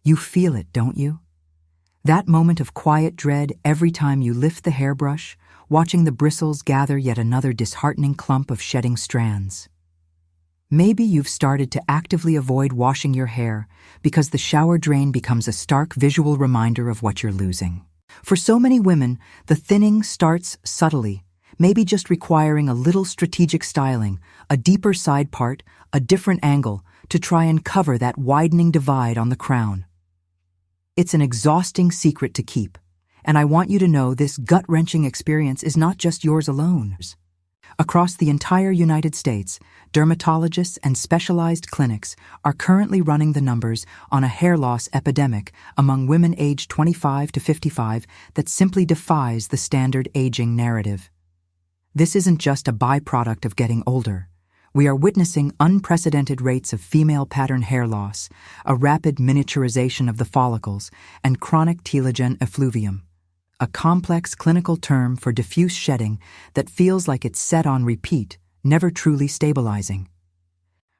You feel it, don't you? That moment of quiet dread every time you lift the hairbrush, watching the bristles gather yet another disheartening clump of shedding strands. Maybe you've started to actively avoid washing your hair because the shower drain becomes a stark visual reminder of what you're losing. For so many women, the thinning starts subtly, maybe just requiring a little strategic styling, a deeper side part, a different angle, to try and cover that widening divide on the crown. It's an exhausting secret to keep, and I want you to know this gut-wrenching experience is not just yours alone. Across the entire United States, dermatologists and specialized clinics are currently running the numbers on a hair loss epidemic among women aged 25 to 55 that simply defies the standard aging narrative. This isn't just a byproduct of getting older. We are witnessing unprecedented rates of female pattern hair loss, a rapid miniaturization of the follicles, and chronic telogen effluvium, a complex clinical term for diffuse shedding that feels like it's set on repeat, never truly stabilizing.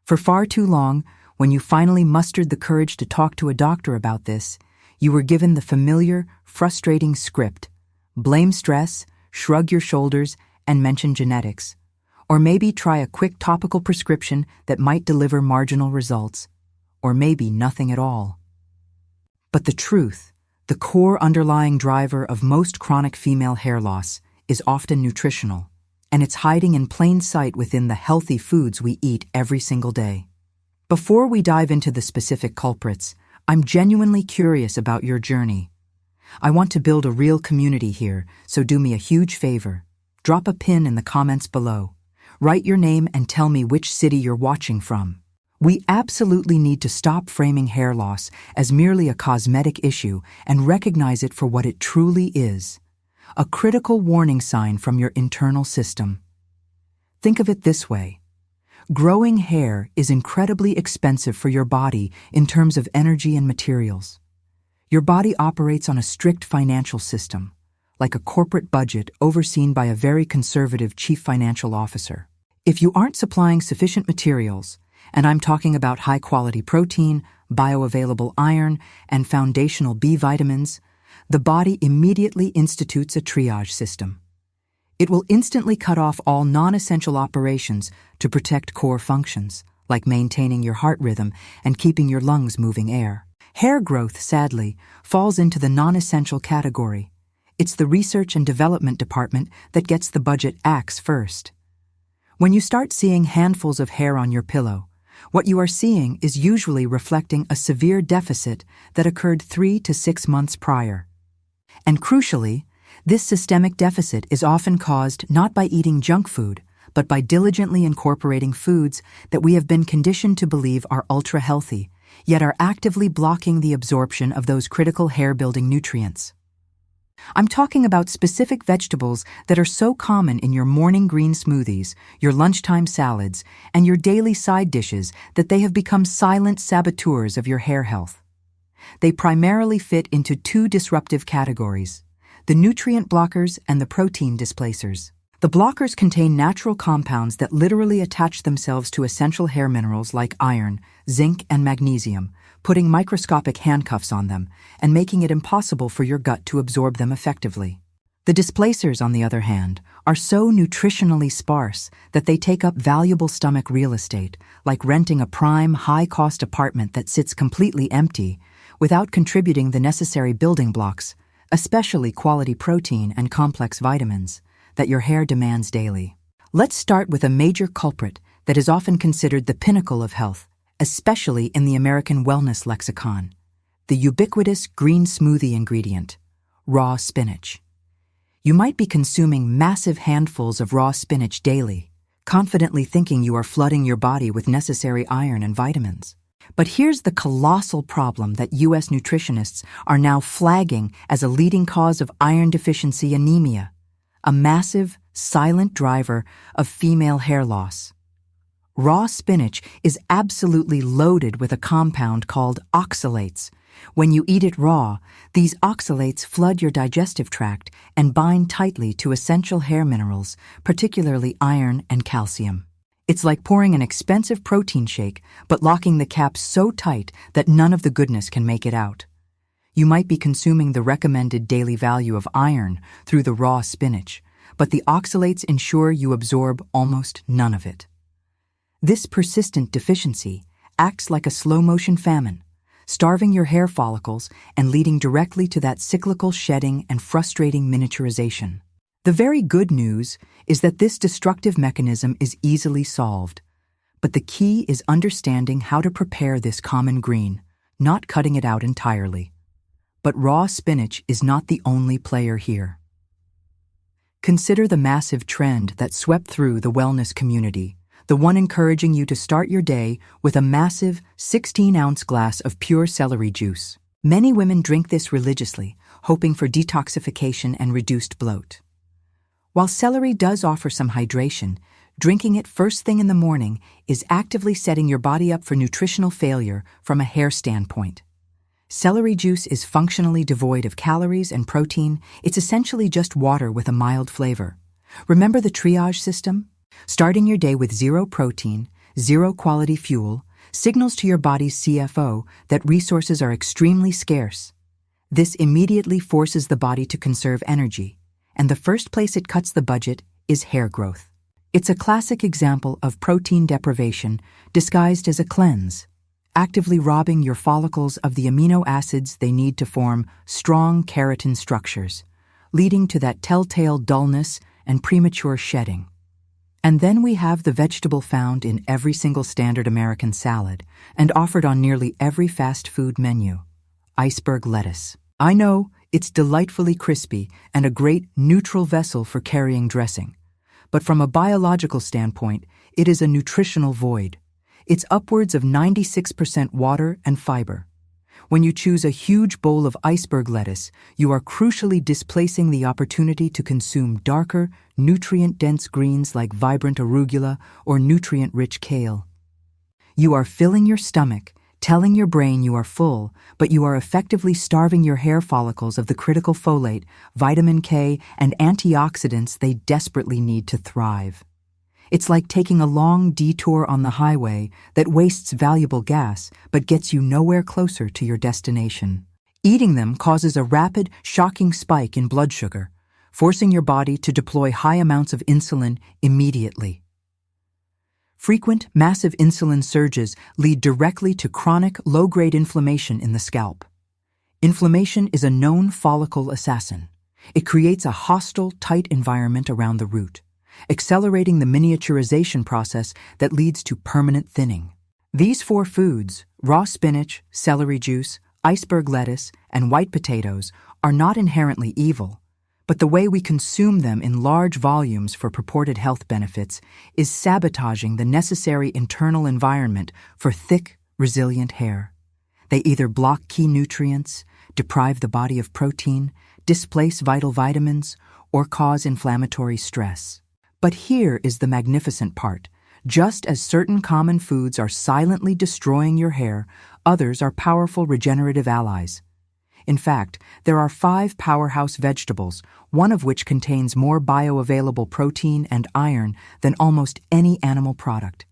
For far too long, when you finally mustered the courage to talk to a doctor about this, you were given the familiar, frustrating script: blame stress, shrug your shoulders, and mention genetics. Or maybe try a quick topical prescription that might deliver marginal results. Or maybe nothing at all. But the truth, the core underlying driver of most chronic female hair loss, is often nutritional, and it's hiding in plain sight within the healthy foods we eat every single day. Before we dive into the specific culprits, I'm genuinely curious about your journey. I want to build a real community here, so do me a huge favor. Drop a pin in the comments below. Write your name and tell me which city you're watching from. We absolutely need to stop framing hair loss as merely a cosmetic issue and recognize it for what it truly is: a critical warning sign from your internal system. Think of it this way. Growing hair is incredibly expensive for your body in terms of energy and materials. Your body operates on a strict financial system, like a corporate budget overseen by a very conservative chief financial officer. If you aren't supplying sufficient materials, and I'm talking about high-quality protein, bioavailable iron, and foundational B vitamins, the body immediately institutes a triage system. It will instantly cut off all non-essential operations to protect core functions, like maintaining your heart rhythm and keeping your lungs moving air. Hair growth, sadly, falls into the non-essential category. It's the research and development department that gets the budget axe first. When you start seeing handfuls of hair on your pillow, what you are seeing is usually reflecting a severe deficit that occurred 3 to 6 months prior. And crucially, this systemic deficit is often caused not by eating junk food, but by diligently incorporating foods that we have been conditioned to believe are ultra-healthy, yet are actively blocking the absorption of those critical hair-building nutrients. I'm talking about specific vegetables that are so common in your morning green smoothies, your lunchtime salads, and your daily side dishes that they have become silent saboteurs of your hair health. They primarily fit into two disruptive categories: the nutrient blockers and the protein displacers. The blockers contain natural compounds that literally attach themselves to essential hair minerals like iron, zinc, and magnesium, putting microscopic handcuffs on them and making it impossible for your gut to absorb them effectively. The displacers, on the other hand, are so nutritionally sparse that they take up valuable stomach real estate, like renting a prime, high-cost apartment that sits completely empty without contributing the necessary building blocks, especially quality protein and complex vitamins, that your hair demands daily. Let's start with a major culprit that is often considered the pinnacle of health, especially in the American wellness lexicon: the ubiquitous green smoothie ingredient, raw spinach. You might be consuming massive handfuls of raw spinach daily, confidently thinking you are flooding your body with necessary iron and vitamins. But here's the colossal problem that U.S. nutritionists are now flagging as a leading cause of iron deficiency anemia, a massive, silent driver of female hair loss. Raw spinach is absolutely loaded with a compound called oxalates. When you eat it raw, these oxalates flood your digestive tract and bind tightly to essential hair minerals, particularly iron and calcium. It's like pouring an expensive protein shake, but locking the cap so tight that none of the goodness can make it out. You might be consuming the recommended daily value of iron through the raw spinach, but the oxalates ensure you absorb almost none of it. This persistent deficiency acts like a slow-motion famine, starving your hair follicles and leading directly to that cyclical shedding and frustrating miniaturization. The very good news is that this destructive mechanism is easily solved, but the key is understanding how to prepare this common green, not cutting it out entirely. But raw spinach is not the only player here. Consider the massive trend that swept through the wellness community, the one encouraging you to start your day with a massive 16-ounce glass of pure celery juice. Many women drink this religiously, hoping for detoxification and reduced bloat. While celery does offer some hydration, drinking it first thing in the morning is actively setting your body up for nutritional failure from a hair standpoint. Celery juice is functionally devoid of calories and protein. It's essentially just water with a mild flavor. Remember the triage system? Starting your day with zero protein, zero quality fuel, signals to your body's CFO that resources are extremely scarce. This immediately forces the body to conserve energy, and the first place it cuts the budget is hair growth. It's a classic example of protein deprivation disguised as a cleanse, actively robbing your follicles of the amino acids they need to form strong keratin structures, leading to that telltale dullness and premature shedding. And then we have the vegetable found in every single standard American salad and offered on nearly every fast food menu: iceberg lettuce. I know it's delightfully crispy and a great neutral vessel for carrying dressing, but from a biological standpoint, it is a nutritional void. It's upwards of 96% water and fiber. When you choose a huge bowl of iceberg lettuce, you are crucially displacing the opportunity to consume darker, nutrient-dense greens like vibrant arugula or nutrient-rich kale. You are filling your stomach, telling your brain you are full, but you are effectively starving your hair follicles of the critical folate, vitamin K, and antioxidants they desperately need to thrive. It's like taking a long detour on the highway that wastes valuable gas but gets you nowhere closer to your destination. Eating them causes a rapid, shocking spike in blood sugar, forcing your body to deploy high amounts of insulin immediately. Frequent, massive insulin surges lead directly to chronic, low-grade inflammation in the scalp. Inflammation is a known follicle assassin. It creates a hostile, tight environment around the root, accelerating the miniaturization process that leads to permanent thinning. These four foods, raw spinach, celery juice, iceberg lettuce, and white potatoes, are not inherently evil, but the way we consume them in large volumes for purported health benefits is sabotaging the necessary internal environment for thick, resilient hair. They either block key nutrients, deprive the body of protein, displace vital vitamins, or cause inflammatory stress. But here is the magnificent part. Just as certain common foods are silently destroying your hair, others are powerful regenerative allies. In fact, there are 5 powerhouse vegetables, one of which contains more bioavailable protein and iron than almost any animal product,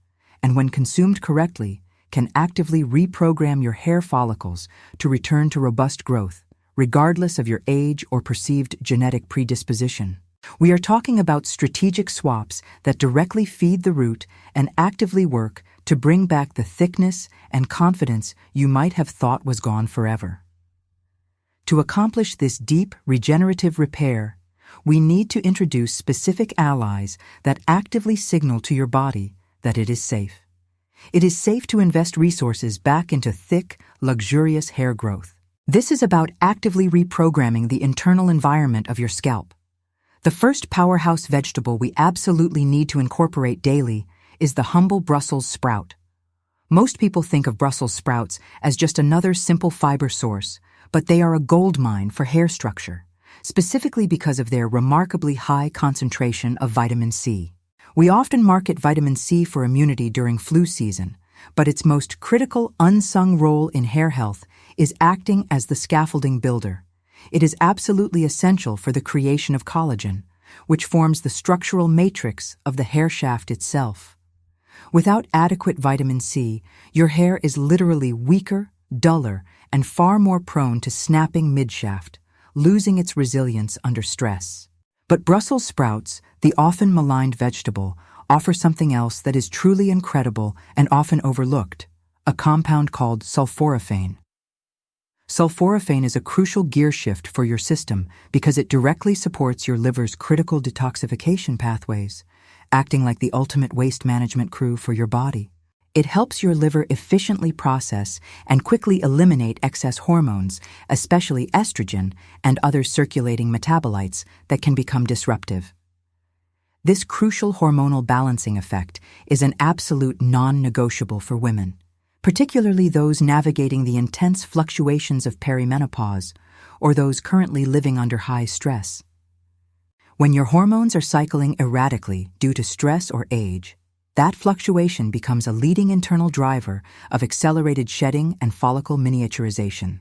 and when consumed correctly, can actively reprogram your hair follicles to return to robust growth, regardless of your age or perceived genetic predisposition. We are talking about strategic swaps that directly feed the root and actively work to bring back the thickness and confidence you might have thought was gone forever. To accomplish this deep, regenerative repair, we need to introduce specific allies that actively signal to your body that it is safe. It is safe to invest resources back into thick, luxurious hair growth. This is about actively reprogramming the internal environment of your scalp. The first powerhouse vegetable we absolutely need to incorporate daily is the humble Brussels sprout. Most people think of Brussels sprouts as just another simple fiber source, but they are a goldmine for hair structure, specifically because of their remarkably high concentration of vitamin C. We often market vitamin C for immunity during flu season, but its most critical unsung role in hair health is acting as the scaffolding builder. It is absolutely essential for the creation of collagen, which forms the structural matrix of the hair shaft itself. Without adequate vitamin C, your hair is literally weaker, duller, and far more prone to snapping midshaft, losing its resilience under stress. But Brussels sprouts, the often maligned vegetable, offer something else that is truly incredible and often overlooked, a compound called sulforaphane. Sulforaphane is a crucial gear shift for your system because it directly supports your liver's critical detoxification pathways, acting like the ultimate waste management crew for your body. It helps your liver efficiently process and quickly eliminate excess hormones, especially estrogen and other circulating metabolites that can become disruptive. This crucial hormonal balancing effect is an absolute non-negotiable for women, particularly those navigating the intense fluctuations of perimenopause or those currently living under high stress. When your hormones are cycling erratically due to stress or age, that fluctuation becomes a leading internal driver of accelerated shedding and follicle miniaturization.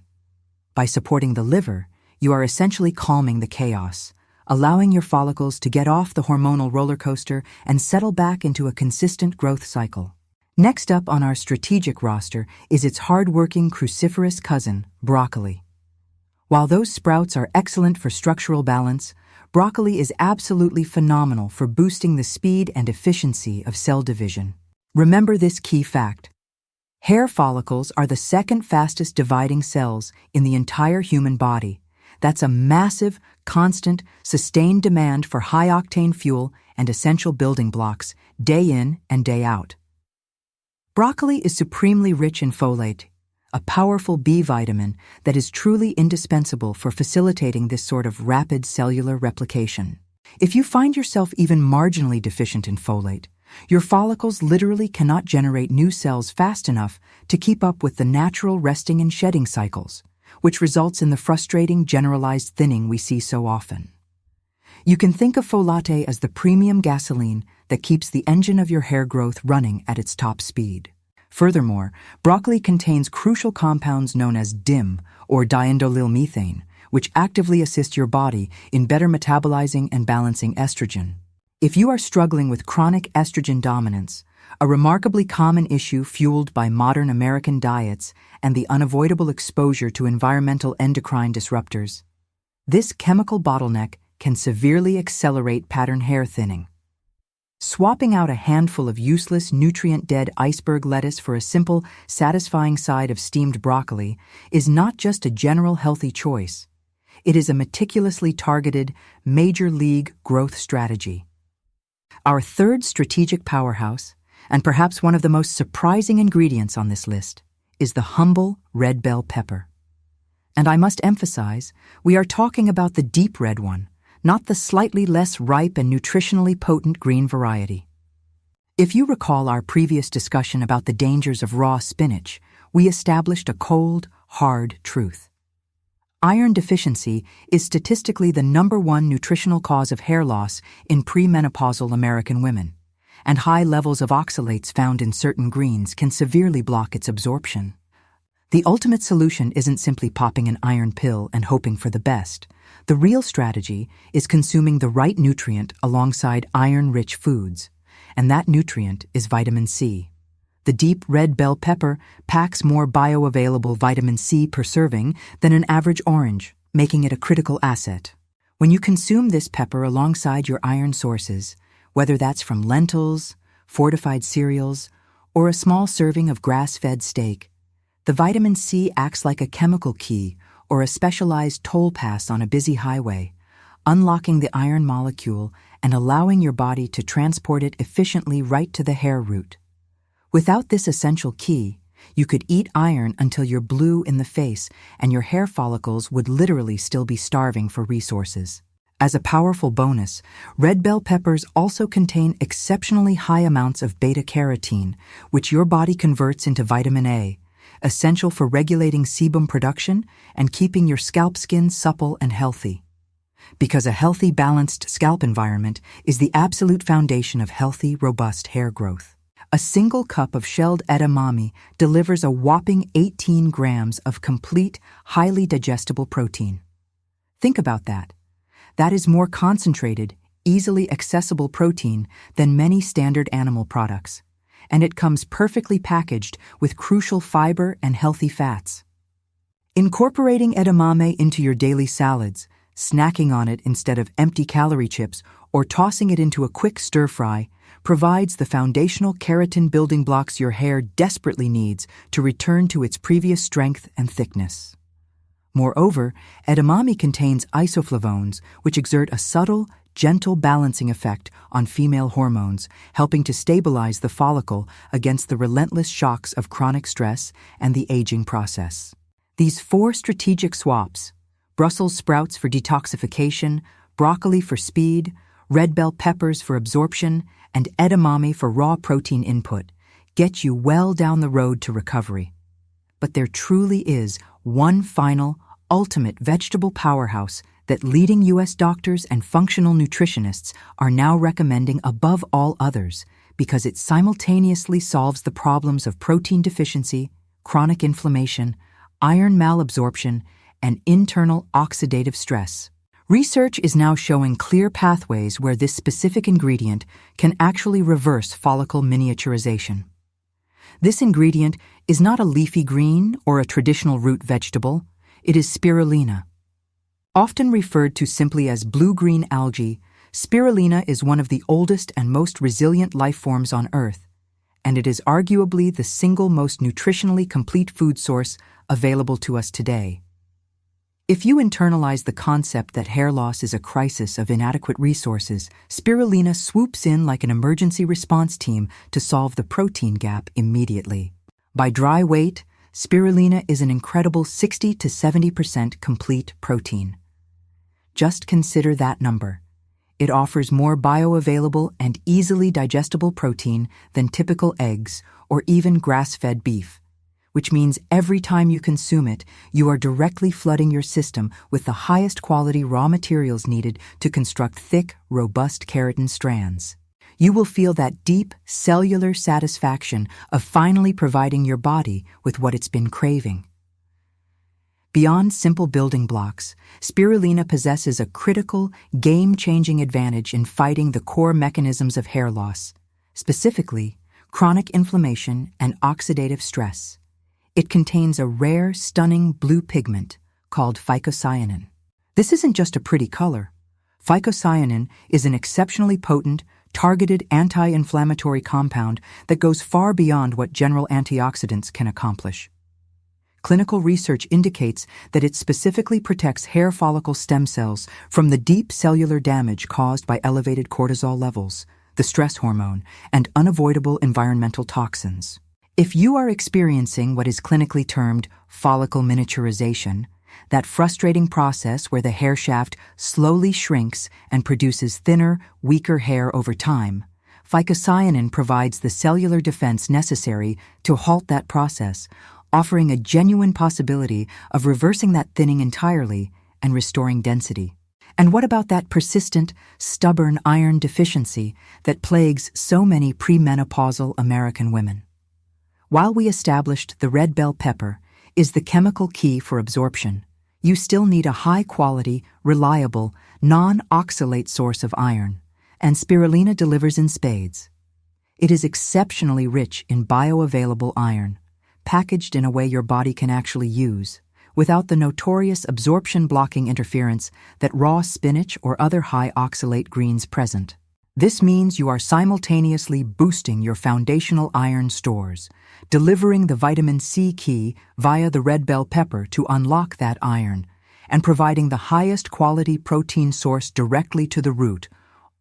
By supporting the liver, you are essentially calming the chaos, allowing your follicles to get off the hormonal roller coaster and settle back into a consistent growth cycle. Next up on our strategic roster is its hard-working cruciferous cousin, broccoli. While those sprouts are excellent for structural balance, broccoli is absolutely phenomenal for boosting the speed and efficiency of cell division. Remember this key fact. Hair follicles are the second fastest dividing cells in the entire human body. That's a massive, constant, sustained demand for high-octane fuel and essential building blocks, day in and day out. Broccoli is supremely rich in folate, a powerful B vitamin that is truly indispensable for facilitating this sort of rapid cellular replication. If you find yourself even marginally deficient in folate, your follicles literally cannot generate new cells fast enough to keep up with the natural resting and shedding cycles, which results in the frustrating generalized thinning we see so often. You can think of folate as the premium gasoline that keeps the engine of your hair growth running at its top speed. Furthermore, broccoli contains crucial compounds known as DIM, or diindolylmethane, which actively assist your body in better metabolizing and balancing estrogen. If you are struggling with chronic estrogen dominance, a remarkably common issue fueled by modern American diets and the unavoidable exposure to environmental endocrine disruptors, this chemical bottleneck can severely accelerate pattern hair thinning. Swapping out a handful of useless, nutrient-dead iceberg lettuce for a simple, satisfying side of steamed broccoli is not just a general healthy choice. It is a meticulously targeted, major-league growth strategy. Our third strategic powerhouse, and perhaps one of the most surprising ingredients on this list, is the humble red bell pepper. And I must emphasize, we are talking about the deep red one, not the slightly less ripe and nutritionally potent green variety. If you recall our previous discussion about the dangers of raw spinach, we established a cold, hard truth. Iron deficiency is statistically the #1 nutritional cause of hair loss in premenopausal American women, and high levels of oxalates found in certain greens can severely block its absorption. The ultimate solution isn't simply popping an iron pill and hoping for the best. The real strategy is consuming the right nutrient alongside iron-rich foods, and that nutrient is vitamin C. The deep red bell pepper packs more bioavailable vitamin C per serving than an average orange, making it a critical asset. When you consume this pepper alongside your iron sources, whether that's from lentils, fortified cereals, or a small serving of grass-fed steak, the vitamin C acts like a chemical key or a specialized toll pass on a busy highway, unlocking the iron molecule and allowing your body to transport it efficiently right to the hair root. Without this essential key, you could eat iron until you're blue in the face and your hair follicles would literally still be starving for resources. As a powerful bonus, red bell peppers also contain exceptionally high amounts of beta-carotene, which your body converts into vitamin A, essential for regulating sebum production and keeping your scalp skin supple and healthy. Because a healthy, balanced scalp environment is the absolute foundation of healthy, robust hair growth. A single cup of shelled edamame delivers a whopping 18 grams of complete, highly digestible protein. Think about that. That is more concentrated, easily accessible protein than many standard animal products. and it comes perfectly packaged with crucial fiber and healthy fats. Incorporating edamame into your daily salads, snacking on it instead of empty calorie chips, or tossing it into a quick stir-fry provides the foundational keratin building blocks your hair desperately needs to return to its previous strength and thickness. Moreover, edamame contains isoflavones, which exert a subtle, gentle balancing effect on female hormones, helping to stabilize the follicle against the relentless shocks of chronic stress and the aging process. These 4 strategic swaps, Brussels sprouts for detoxification, broccoli for speed, red bell peppers for absorption, and edamame for raw protein input, get you well down the road to recovery. But there truly is one final, ultimate vegetable powerhouse that leading U.S. doctors and functional nutritionists are now recommending above all others because it simultaneously solves the problems of protein deficiency, chronic inflammation, iron malabsorption, and internal oxidative stress. Research is now showing clear pathways where this specific ingredient can actually reverse follicle miniaturization. This ingredient is not a leafy green or a traditional root vegetable, it is spirulina. Often referred to simply as blue-green algae, spirulina is one of the oldest and most resilient life forms on Earth, and it is arguably the single most nutritionally complete food source available to us today. If you internalize the concept that hair loss is a crisis of inadequate resources, spirulina swoops in like an emergency response team to solve the protein gap immediately. By dry weight, spirulina is an incredible 60 to 70% complete protein. Just consider that number. It offers more bioavailable and easily digestible protein than typical eggs or even grass-fed beef, which means every time you consume it, you are directly flooding your system with the highest quality raw materials needed to construct thick, robust keratin strands. You will feel that deep, cellular satisfaction of finally providing your body with what it's been craving. Beyond simple building blocks, spirulina possesses a critical, game-changing advantage in fighting the core mechanisms of hair loss, specifically chronic inflammation and oxidative stress. It contains a rare, stunning blue pigment called phycocyanin. This isn't just a pretty color. Phycocyanin is an exceptionally potent, targeted anti-inflammatory compound that goes far beyond what general antioxidants can accomplish. Clinical research indicates that it specifically protects hair follicle stem cells from the deep cellular damage caused by elevated cortisol levels, the stress hormone, and unavoidable environmental toxins. If you are experiencing what is clinically termed follicle miniaturization, that frustrating process where the hair shaft slowly shrinks and produces thinner, weaker hair over time, phycocyanin provides the cellular defense necessary to halt that process, offering a genuine possibility of reversing that thinning entirely and restoring density. And what about that persistent, stubborn iron deficiency that plagues so many premenopausal American women? While we established the red bell pepper is the chemical key for absorption, you still need a high-quality, reliable, non-oxalate source of iron, and spirulina delivers in spades. It is exceptionally rich in bioavailable iron, packaged in a way your body can actually use, without the notorious absorption-blocking interference that raw spinach or other high-oxalate greens present. This means you are simultaneously boosting your foundational iron stores, delivering the vitamin C key via the red bell pepper to unlock that iron, and providing the highest quality protein source directly to the root,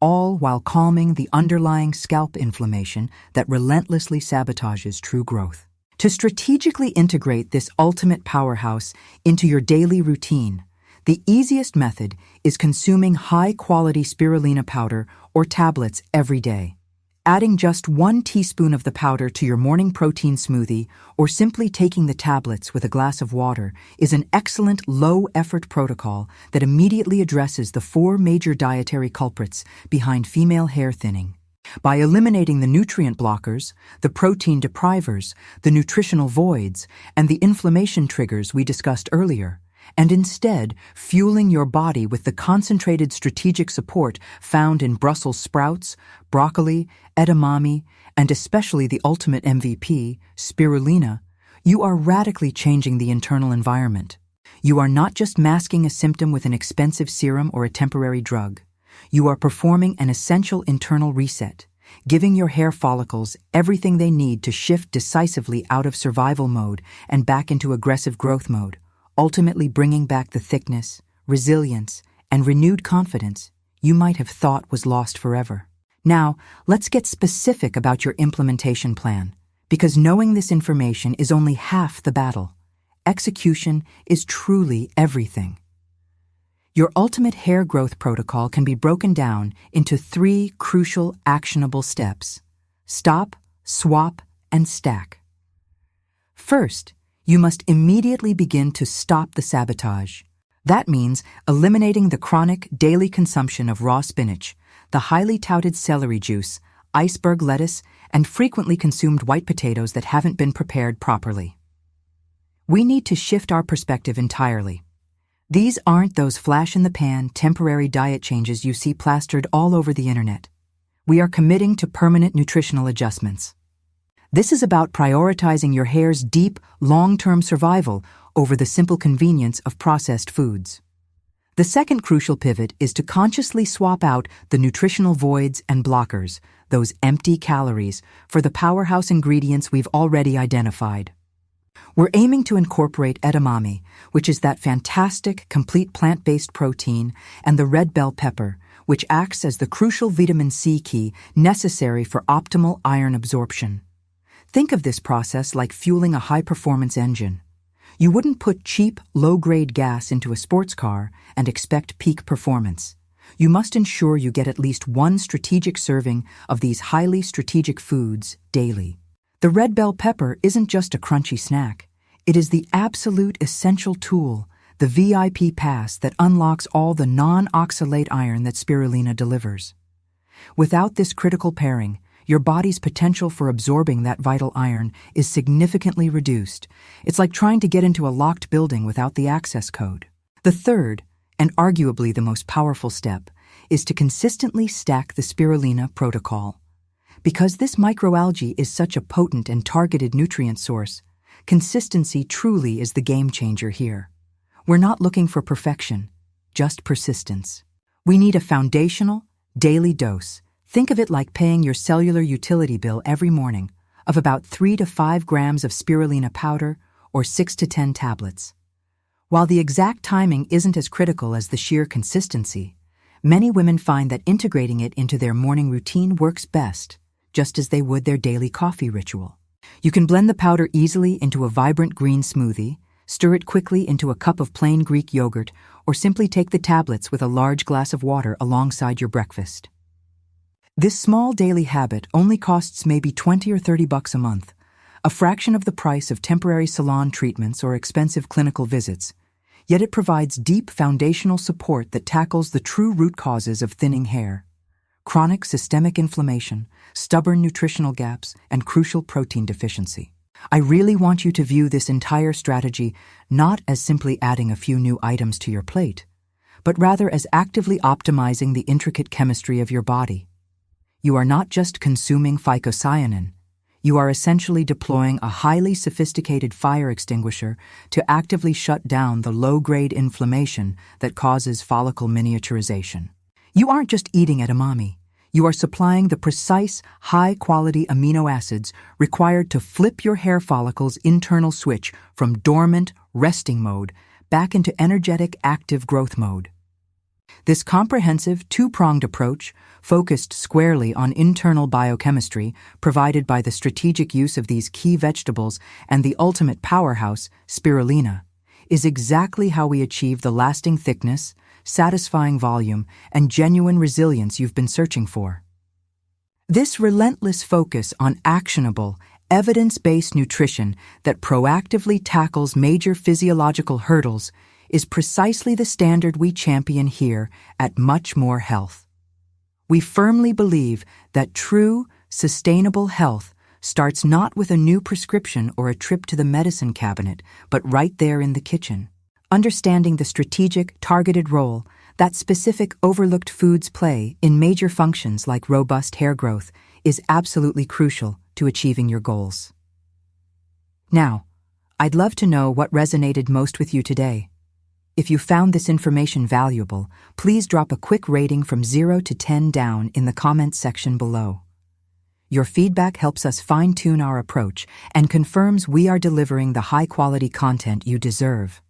all while calming the underlying scalp inflammation that relentlessly sabotages true growth. To strategically integrate this ultimate powerhouse into your daily routine, the easiest method is consuming high-quality spirulina powder or tablets every day. Adding just 1 teaspoon of the powder to your morning protein smoothie or simply taking the tablets with a glass of water is an excellent low-effort protocol that immediately addresses the 4 major dietary culprits behind female hair thinning. By eliminating the nutrient blockers, the protein deprivers, the nutritional voids, and the inflammation triggers we discussed earlier, and instead fueling your body with the concentrated strategic support found in Brussels sprouts, broccoli, edamame, and especially the ultimate MVP, spirulina, you are radically changing the internal environment. You are not just masking a symptom with an expensive serum or a temporary drug. You are performing an essential internal reset, giving your hair follicles everything they need to shift decisively out of survival mode and back into aggressive growth mode, ultimately bringing back the thickness, resilience, and renewed confidence you might have thought was lost forever. Now, let's get specific about your implementation plan, because knowing this information is only half the battle. Execution is truly everything. Your ultimate hair growth protocol can be broken down into 3 crucial actionable steps: stop, swap, and stack. First, you must immediately begin to stop the sabotage. That means eliminating the chronic daily consumption of raw spinach, the highly touted celery juice, iceberg lettuce, and frequently consumed white potatoes that haven't been prepared properly. We need to shift our perspective entirely. These aren't those flash-in-the-pan, temporary diet changes you see plastered all over the internet. We are committing to permanent nutritional adjustments. This is about prioritizing your hair's deep, long-term survival over the simple convenience of processed foods. The second crucial pivot is to consciously swap out the nutritional voids and blockers, those empty calories, for the powerhouse ingredients we've already identified. We're aiming to incorporate edamame, which is that fantastic, complete plant-based protein, and the red bell pepper, which acts as the crucial vitamin C key necessary for optimal iron absorption. Think of this process like fueling a high-performance engine. You wouldn't put cheap, low-grade gas into a sports car and expect peak performance. You must ensure you get at least 1 strategic serving of these highly strategic foods daily. The red bell pepper isn't just a crunchy snack. It is the absolute essential tool, the VIP pass that unlocks all the non-oxalate iron that spirulina delivers. Without this critical pairing, your body's potential for absorbing that vital iron is significantly reduced. It's like trying to get into a locked building without the access code. The third, and arguably the most powerful step, is to consistently stack the spirulina protocol. Because this microalgae is such a potent and targeted nutrient source, consistency truly is the game changer here. We're not looking for perfection, just persistence. We need a foundational, daily dose. Think of it like paying your cellular utility bill every morning, of about 3 to 5 grams of spirulina powder or 6 to 10 tablets. While the exact timing isn't as critical as the sheer consistency, many women find that integrating it into their morning routine works best, just as they would their daily coffee ritual. You can blend the powder easily into a vibrant green smoothie, stir it quickly into a cup of plain Greek yogurt, or simply take the tablets with a large glass of water alongside your breakfast. This small daily habit only costs maybe $20 or $30 a month, a fraction of the price of temporary salon treatments or expensive clinical visits, yet it provides deep foundational support that tackles the true root causes of thinning hair: chronic systemic inflammation, stubborn nutritional gaps, and crucial protein deficiency. I really want you to view this entire strategy not as simply adding a few new items to your plate, but rather as actively optimizing the intricate chemistry of your body. You are not just consuming phycocyanin, you are essentially deploying a highly sophisticated fire extinguisher to actively shut down the low-grade inflammation that causes follicle miniaturization. You aren't just eating edamame. You are supplying the precise, high-quality amino acids required to flip your hair follicle's internal switch from dormant, resting mode back into energetic, active growth mode. This comprehensive, two-pronged approach, focused squarely on internal biochemistry, provided by the strategic use of these key vegetables and the ultimate powerhouse, spirulina, is exactly how we achieve the lasting thickness, satisfying volume, and genuine resilience you've been searching for. This relentless focus on actionable, evidence-based nutrition that proactively tackles major physiological hurdles is precisely the standard we champion here at Much More Health. We firmly believe that true, sustainable health starts not with a new prescription or a trip to the medicine cabinet, but right there in the kitchen. Understanding the strategic, targeted role that specific overlooked foods play in major functions like robust hair growth is absolutely crucial to achieving your goals. Now, I'd love to know what resonated most with you today. If you found this information valuable, please drop a quick rating from 0 to 10 down in the comments section below. Your feedback helps us fine-tune our approach and confirms we are delivering the high-quality content you deserve.